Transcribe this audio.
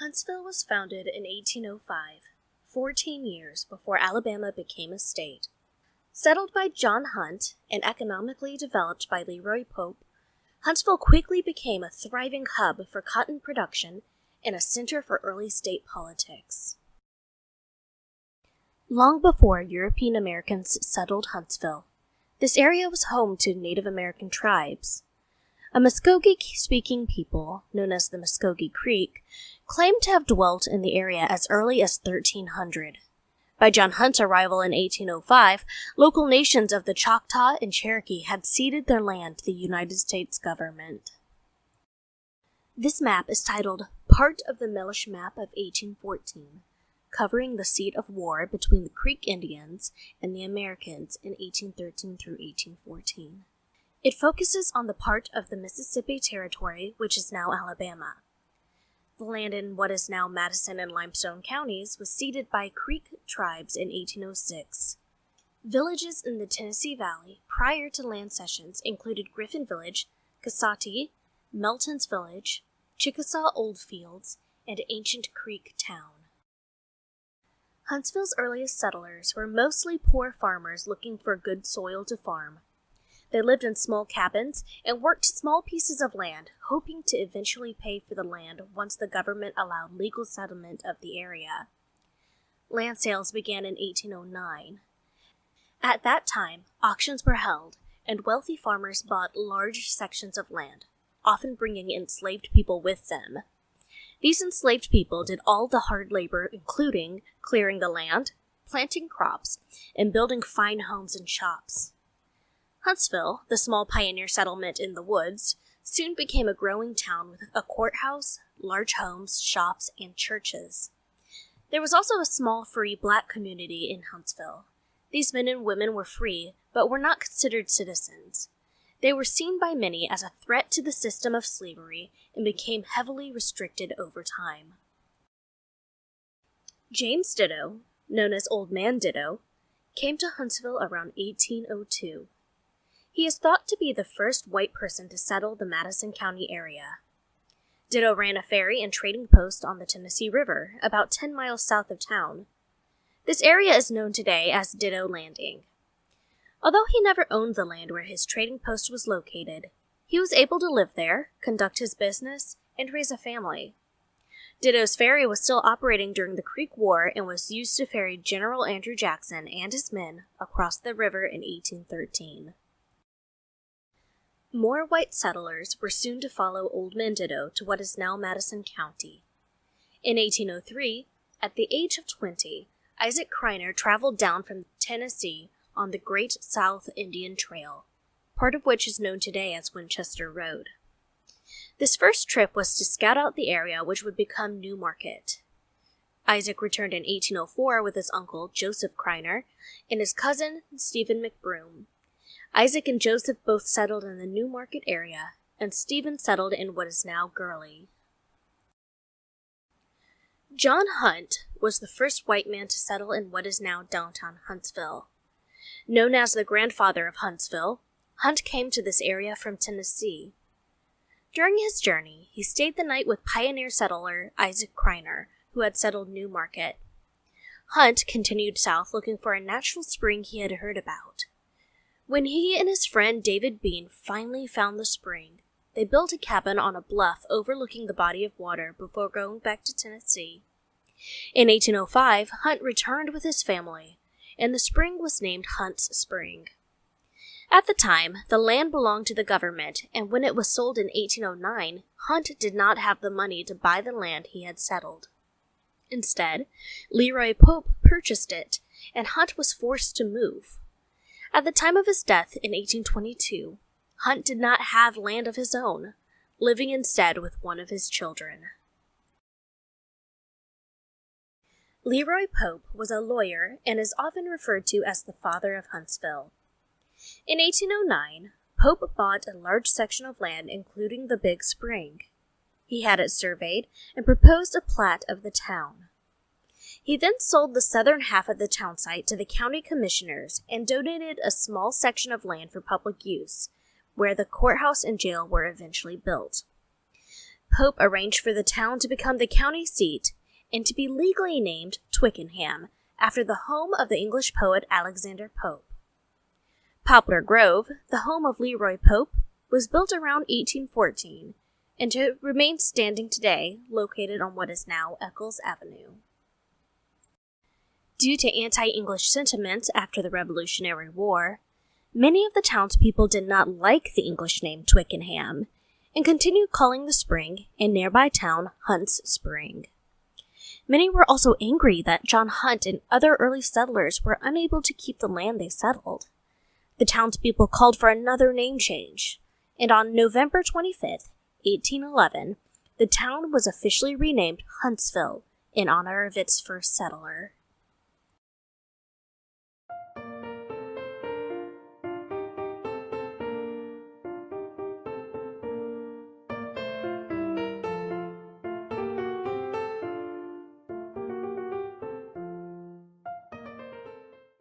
Huntsville was founded in 1805, 14 years before Alabama became a state. Settled by John Hunt and economically developed by Leroy Pope, Huntsville quickly became a thriving hub for cotton production and a center for early state politics. Long before European Americans settled Huntsville, this area was home to Native American tribes. A Muskogee-speaking people, known as the Muskogee Creek, claimed to have dwelt in the area as early as 1300. By John Hunt's arrival in 1805, local nations of the Choctaw and Cherokee had ceded their land to the United States government. This map is titled Part of the Militia Map of 1814, covering the seat of war between the Creek Indians and the Americans in 1813 through 1814. It focuses on the part of the Mississippi Territory, which is now Alabama. The land in what is now Madison and Limestone counties was ceded by Creek tribes in 1806. Villages in the Tennessee Valley prior to land cessions included Griffin Village, Casati, Melton's Village, Chickasaw Oldfields, and Ancient Creek Town. Huntsville's earliest settlers were mostly poor farmers looking for good soil to farm. They lived in small cabins and worked small pieces of land, hoping to eventually pay for the land once the government allowed legal settlement of the area. Land sales began in 1809. At that time, auctions were held, and wealthy farmers bought large sections of land, often bringing enslaved people with them. These enslaved people did all the hard labor, including clearing the land, planting crops, and building fine homes and shops. Huntsville, the small pioneer settlement in the woods, soon became a growing town with a courthouse, large homes, shops, and churches. There was also a small free black community in Huntsville. These men and women were free, but were not considered citizens. They were seen by many as a threat to the system of slavery and became heavily restricted over time. James Ditto, known as Old Man Ditto, came to Huntsville around 1802. He is thought to be the first white person to settle the Madison County area. Ditto ran a ferry and trading post on the Tennessee River, about 10 miles south of town. This area is known today as Ditto Landing. Although he never owned the land where his trading post was located, he was able to live there, conduct his business, and raise a family. Ditto's ferry was still operating during the Creek War and was used to ferry General Andrew Jackson and his men across the river in 1813. More white settlers were soon to follow Old Man Ditto to what is now Madison County. In 1803, at the age of 20, Isaac Criner traveled down from Tennessee on the Great South Indian Trail, part of which is known today as Winchester Road. This first trip was to scout out the area which would become New Market. Isaac returned in 1804 with his uncle, Joseph Criner, and his cousin, Stephen McBroom. Isaac and Joseph both settled in the New Market area, and Stephen settled in what is now Gurley. John Hunt was the first white man to settle in what is now downtown Huntsville. Known as the grandfather of Huntsville, Hunt came to this area from Tennessee. During his journey, he stayed the night with pioneer settler Isaac Criner, who had settled New Market. Hunt continued south looking for a natural spring he had heard about. When he and his friend David Bean finally found the spring, they built a cabin on a bluff overlooking the body of water before going back to Tennessee. In 1805, Hunt returned with his family, and the spring was named Hunt's Spring. At the time, the land belonged to the government, and when it was sold in 1809, Hunt did not have the money to buy the land he had settled. Instead, Leroy Pope purchased it, and Hunt was forced to move. At the time of his death in 1822, Hunt did not have land of his own, living instead with one of his children. Leroy Pope was a lawyer and is often referred to as the father of Huntsville. In 1809, Pope bought a large section of land including the Big Spring. He had it surveyed and proposed a plat of the town. He then sold the southern half of the town site to the county commissioners and donated a small section of land for public use, where the courthouse and jail were eventually built. Pope arranged for the town to become the county seat and to be legally named Twickenham, after the home of the English poet Alexander Pope. Poplar Grove, the home of Leroy Pope, was built around 1814, and remains standing today, located on what is now Eccles Avenue. Due to anti-English sentiments after the Revolutionary War, many of the townspeople did not like the English name Twickenham, and continued calling the spring and nearby town Hunt's Spring. Many were also angry that John Hunt and other early settlers were unable to keep the land they settled. The townspeople called for another name change, and on November 25th, 1811, the town was officially renamed Huntsville in honor of its first settler.